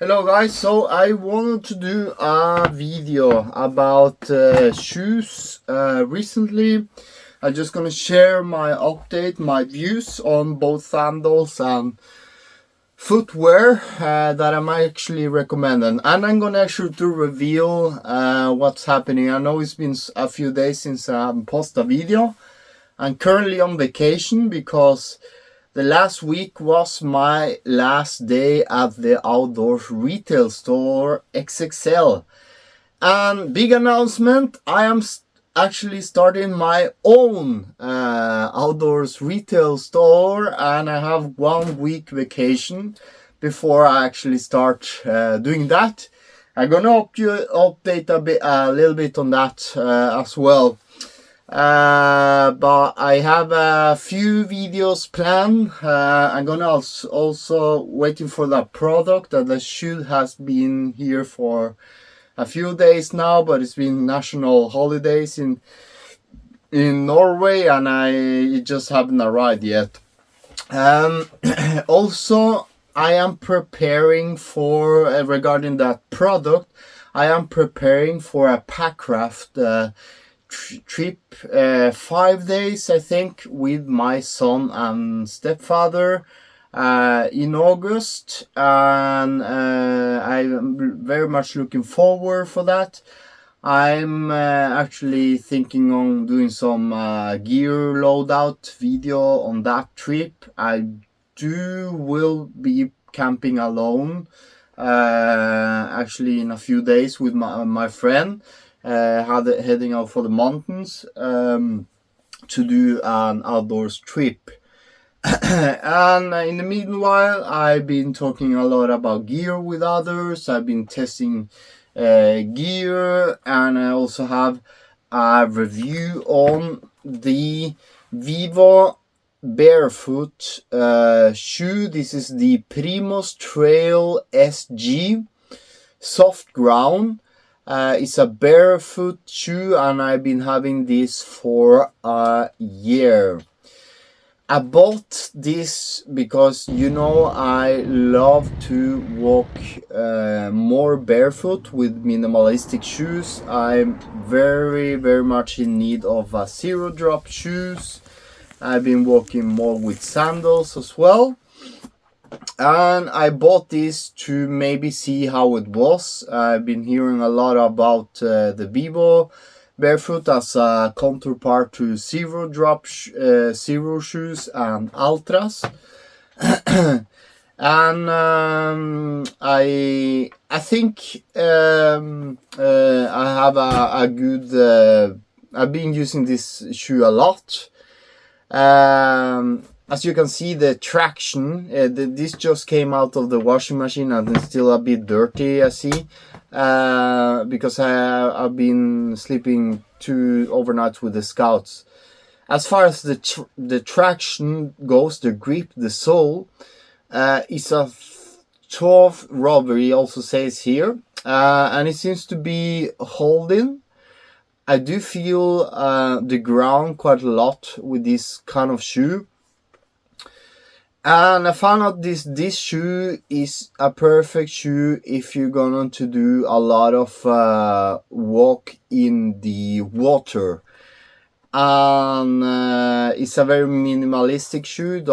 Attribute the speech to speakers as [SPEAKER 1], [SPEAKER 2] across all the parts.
[SPEAKER 1] Hello guys, so I wanted to do a video about shoes. Recently I'm just gonna share my update, my views on both sandals and footwear that I'm actually recommending, and I'm gonna actually to reveal what's happening. I know it's been a few days since I posted a video. I'm currently on vacation because the last week was my last day at the outdoors retail store XXL. And big announcement, I am actually starting my own outdoors retail store, and I have 1 week vacation before I actually start doing that. I'm gonna update a little bit on that as well. But I have a few videos planned. I'm gonna also waiting for that product that the shoe has been here for a few days now, but it's been national holidays in Norway, and it just haven't arrived yet. Also, I am preparing for regarding that product. I am preparing for a Packraft trip, 5 days I think, with my son and stepfather in August, and I'm very much looking forward for that. I'm actually thinking on doing some gear loadout video on that trip. I will be camping alone actually in a few days with my friend, heading out for the mountains to do an outdoors trip. And in the meanwhile, I've been talking a lot about gear with others. I've been testing gear, and I also have a review on the Vivobarefoot shoe. This is the Primos Trail SG soft ground. It's a barefoot shoe, and I've been having this for a year. I bought this because, I love to walk more barefoot with minimalistic shoes. I'm very, very much in need of zero drop shoes. I've been walking more with sandals as well. And I bought this to maybe see how it was. I've been hearing a lot about the Vivobarefoot as a counterpart to zero drop zero shoes and Altras. And I think I have a good. I've been using this shoe a lot. As you can see, the traction, this just came out of the washing machine and it's still a bit dirty, I see, because I've been sleeping 2 overnights with the Scouts. As far as the traction goes, the grip, the sole, is a 12 rubber, he also says here, and it seems to be holding. I do feel the ground quite a lot with this kind of shoe. And I found out this shoe is a perfect shoe if you're going to do a lot of walk in the water. And it's a very minimalistic shoe.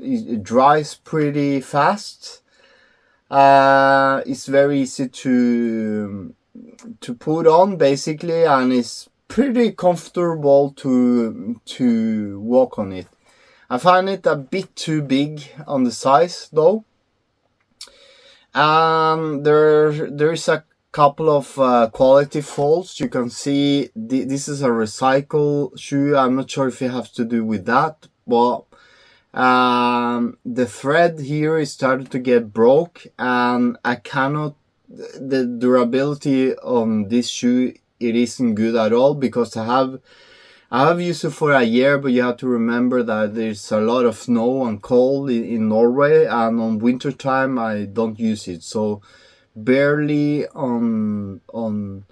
[SPEAKER 1] It dries pretty fast. It's very easy to put on basically, and it's pretty comfortable to walk on it. I find it a bit too big on the size though. There is a couple of quality faults. You can see this is a recycle shoe. I'm not sure if it has to do with that, but the thread here is starting to get broke, and the durability on this shoe, it isn't good at all, because I have used it for a year, but you have to remember that there's a lot of snow and cold in Norway, and on winter time I don't use it, so barely on on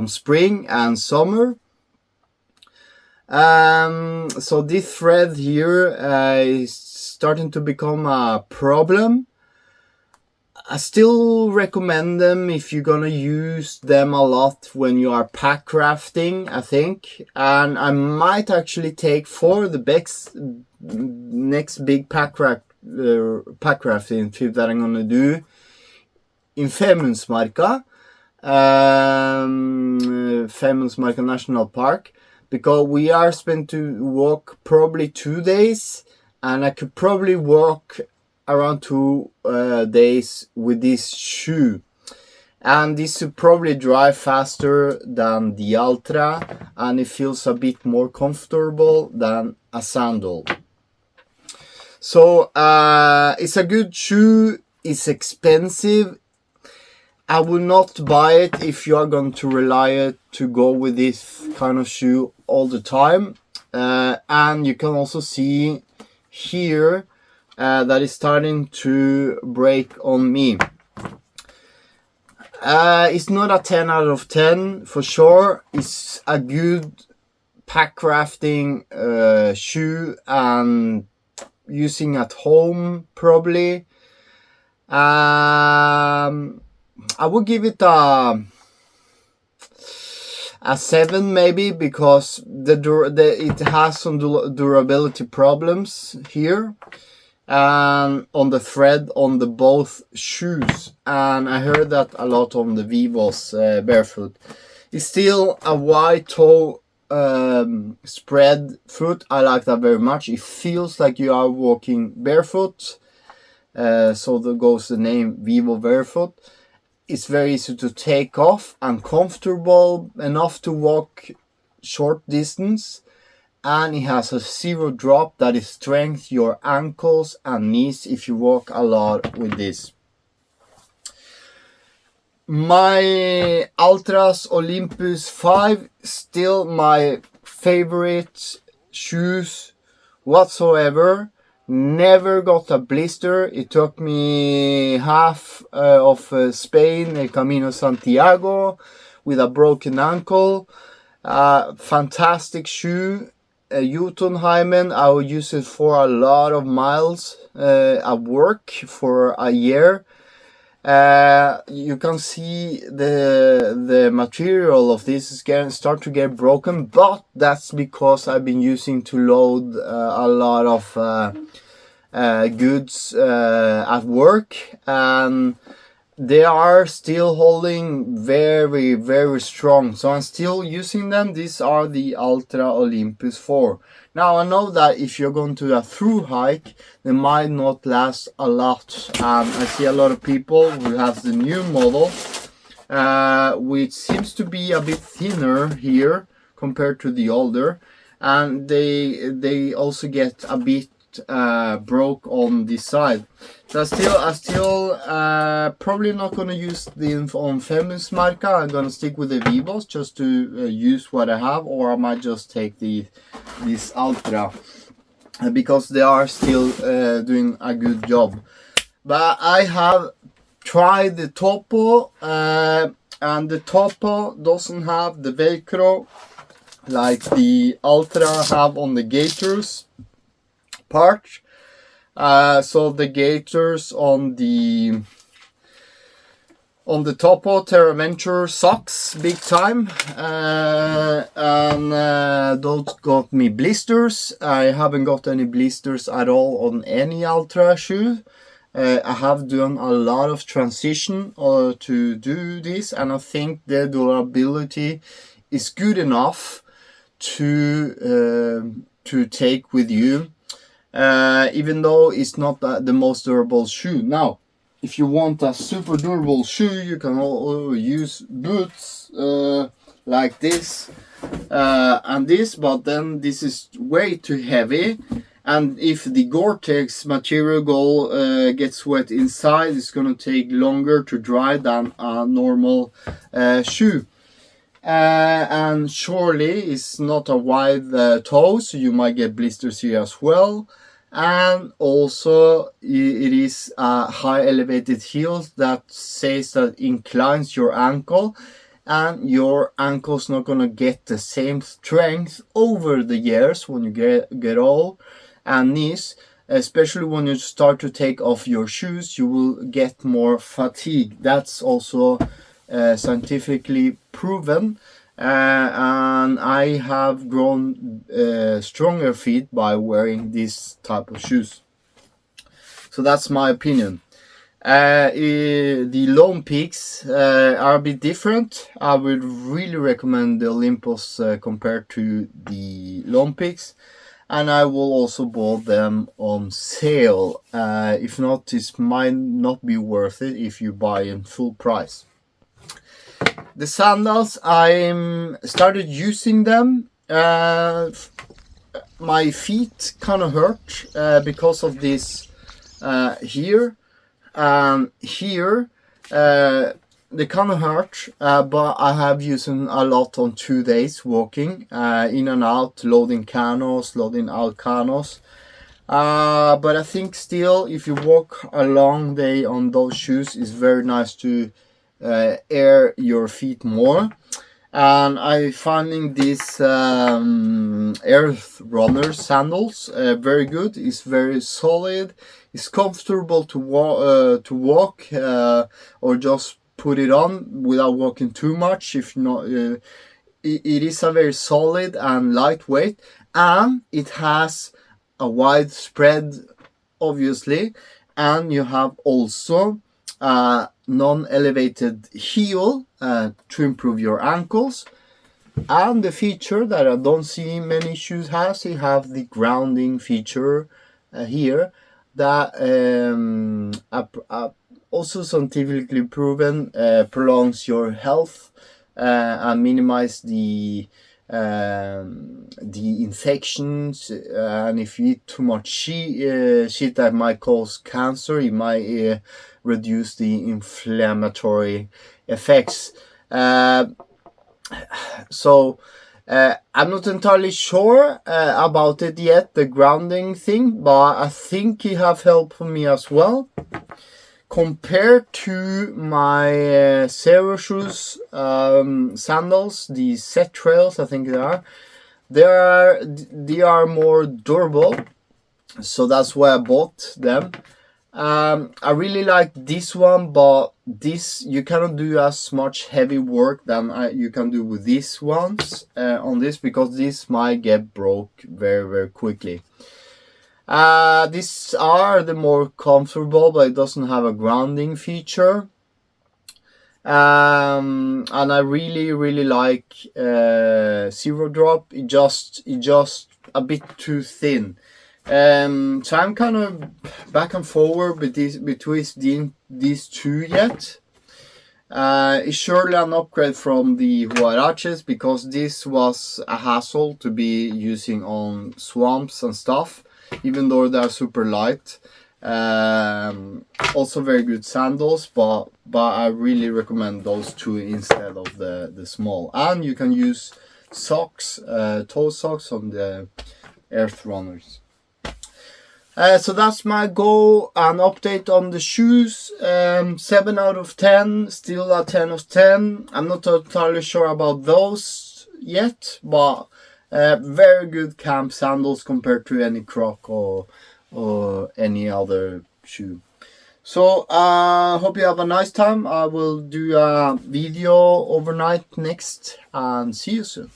[SPEAKER 1] spring and summer. So this thread here is starting to become a problem. I still recommend them if you're gonna use them a lot when you are pack crafting, I think. And I might actually take for the next big pack crafting trip that I'm gonna do in Femundsmarka, Femundsmarka National Park, because we are spent to walk probably 2 days, and I could probably walk around 2 days with this shoe, and this will probably dry faster than the Altra, and it feels a bit more comfortable than a sandal. So it's a good shoe. It's expensive. I will not buy it if you are going to rely to go with this kind of shoe all the time. And you can also see here that is starting to break on me. It's not a 10 out of 10 for sure. It's a good pack crafting shoe and using at home probably. I would give it a 7 maybe, because it has some durability problems here and on the thread on the both shoes, and I heard that a lot on the Vivos barefoot. It's still a wide toe spread foot. I like that very much. It feels like you are walking barefoot, so there goes the name Vivobarefoot. It's very easy to take off and comfortable enough to walk short distance, and it has a zero drop that is strength your ankles and knees if you walk a lot with this. My Altra's Olympus 5 still my favorite shoes whatsoever. Never got a blister. It took me half of Spain, El Camino Santiago, with a broken ankle. Fantastic shoe. Jotunheimen, I will use it for a lot of miles at work for a year. You can see the material of this is start to get broken, but that's because I've been using to load a lot of goods at work, and they are still holding very, very strong, so I'm still using them. These are the Altra Olympus 4. Now I know that if you're going to a through hike, they might not last a lot, and I see a lot of people who have the new model, which seems to be a bit thinner here compared to the older, and they also get a bit broke on this side. So I still probably not gonna use the on Femundsmarka. I'm gonna stick with the Vivos just to use what I have, or I might just take this Altra because they are still doing a good job. But I have tried the Topo, and the Topo doesn't have the Velcro like the Altra have on the gaiters part. So the gaiters on the Topo TerraVenture sucks big time, and those got me blisters. I haven't got any blisters at all on any Altra shoe. I have done a lot of transition to do this, and I think the durability is good enough to take with you. Even though it's not the most durable shoe. Now, if you want a super durable shoe, you can use boots like this and this, but then this is way too heavy, and if the Gore-Tex material gets wet inside, it's gonna take longer to dry than a normal shoe. And surely it's not a wide toe, so you might get blisters here as well. And also it is a high elevated heel that says that inclines your ankle, and your ankle's not gonna get the same strength over the years when you get old. And knees, especially when you start to take off your shoes, you will get more fatigue. That's also scientifically proven. And I have grown stronger feet by wearing this type of shoes. So that's my opinion. The Lone Peaks are a bit different. I would really recommend the Olympus compared to the Lone Peaks, and I will also buy them on sale. If not, this might not be worth it if you buy in full price. The sandals, I started using them. My feet kind of hurt because of this here and here. They kind of hurt, but I have used them a lot on 2 days walking in and out, loading canos, loading out canos. But I think still, if you walk a long day on those shoes, it's very nice to air your feet more. And I finding these EarthRunners sandals very good. It's very solid. It's comfortable to walk or just put it on without walking too much. If not, it is a very solid and lightweight, and it has a wide spread, obviously, and you have also non-elevated heel to improve your ankles. And the feature that I don't see many shoes has, you have the grounding feature here that also scientifically proven prolongs your health and minimize the infections. And if you eat too much shit that might cause cancer, it might reduce the inflammatory effects. So I'm not entirely sure about it yet, the grounding thing, but I think it have helped me as well. Compared to my Zero Shoes sandals, the set trails, I think they are more durable, so that's why I bought them. I really like this one, but this you cannot do as much heavy work than you can do with these ones on this, because this might get broke very, very quickly. These are the more comfortable, but it doesn't have a grounding feature. And I really, really like Zero Drop. It just a bit too thin. So I'm kind of back and forward between these two yet. It's surely an upgrade from the Huaraches, because this was a hassle to be using on swamps and stuff, even though they're super light. Also very good sandals, but I really recommend those two instead of the small. And you can use socks, toe socks on the EarthRunners. So that's my goal and update on the shoes. 7 out of 10, still a 10 of 10. I'm not entirely sure about those yet, but very good camp sandals compared to any Croc or any other shoe. So hope you have a nice time. I will do a video overnight next, and see you soon.